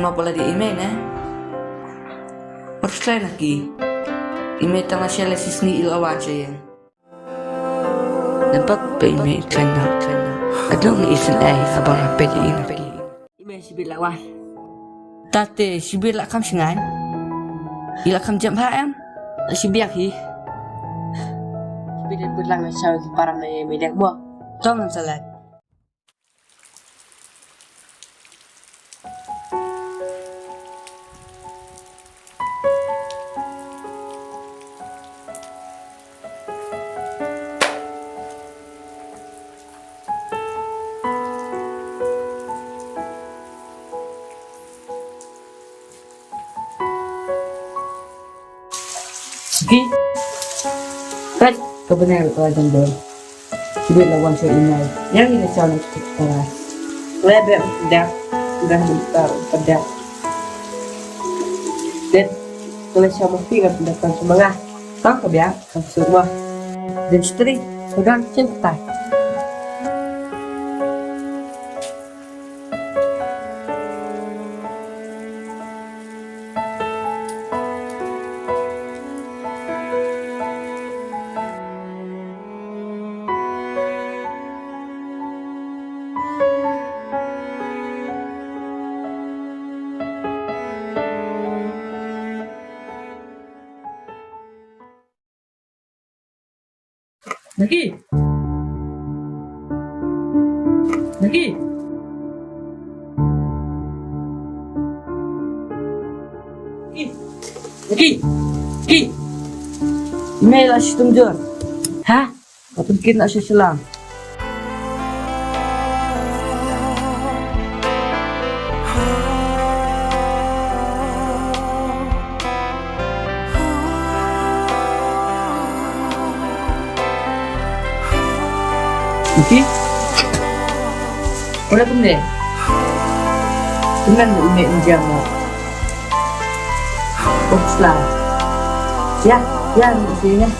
no pala di email na. Terus lain lagi. Email tanga siya lesis ni ilawan siya yan. Nampak pa email ka na. Adong isin ay abang napeliin. Email si Bilawan. Tate si Bila kam singan. Ila kam jam haam. Si biak hi. Si Bila pulang sa parang na medak mo. Tong salat. Sige. Kan, kebenaran ko lang doon. Sige, lawan sa email. Yang ini sa anak para. Lebe dah pada. Dan kalau saya mesti nggak pendapat semangat. Tak kebiak, semua. Dan istri, sudah cinta. Lagi. Lagi. Lagi. Lagi. Email asistum jor. Hah? Atau bikin asis selang. Oke, udah deh. Dengan email jamu, boxlah. Ya, isinya.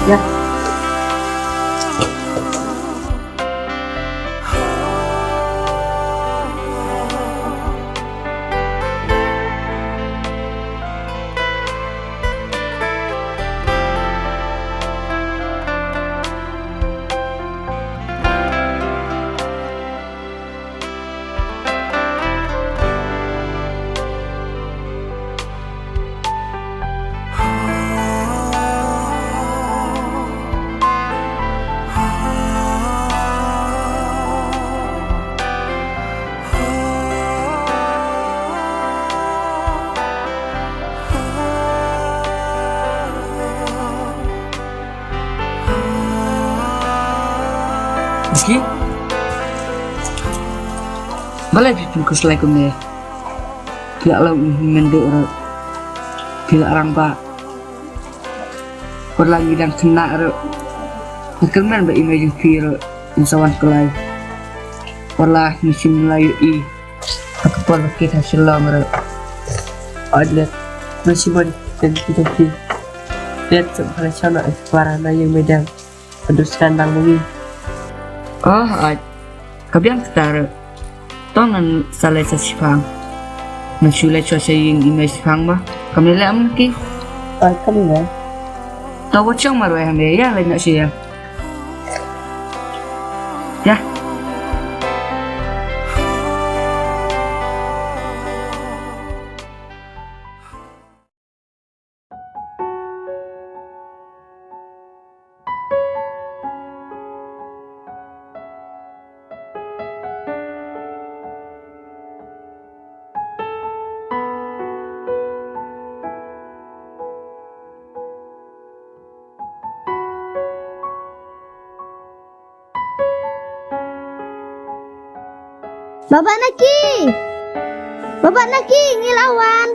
Ya. Meski balai bungkus lagi nih, tidak lalu menduk, tidak orang pak, lagi dan kena, kekeman ba image viral, insawan kelai, pola musim Melayu aku pola kita selama, ada masih banyak dan kita lihat sampai sana warna yang medan, pedus kandang bumi. Oh, kabiang ketara. Tongan salai sa sipang. Nagsulay siya sa yung email sipang ba? Kami lang ki. Kami na. Tawag siyang maruay hami. Ya, lagi na siya. Ya. Bapak Naki, ngilawan.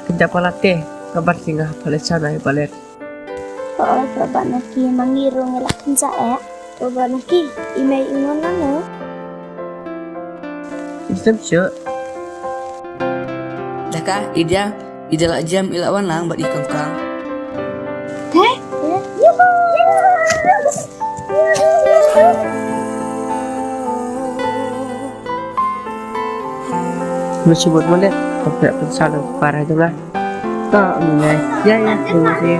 Kerja palat teh, kabar singgah palet sana ya palet. Oleh bapak naki mangiru ngelakin saya. Bapak naki email ingon nano. Sistem syuk. Dah kah, ida lah jam ilawan lang buat ikang kang. Masih buat mana? Sampai pensalah parah itu lah. Tak, mulai. Ya, terima kasih.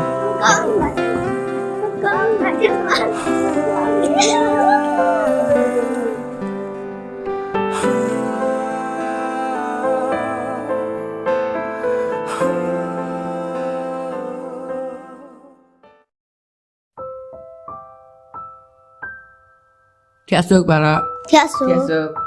Kiasuk para. Kiasuk. Kiasuk.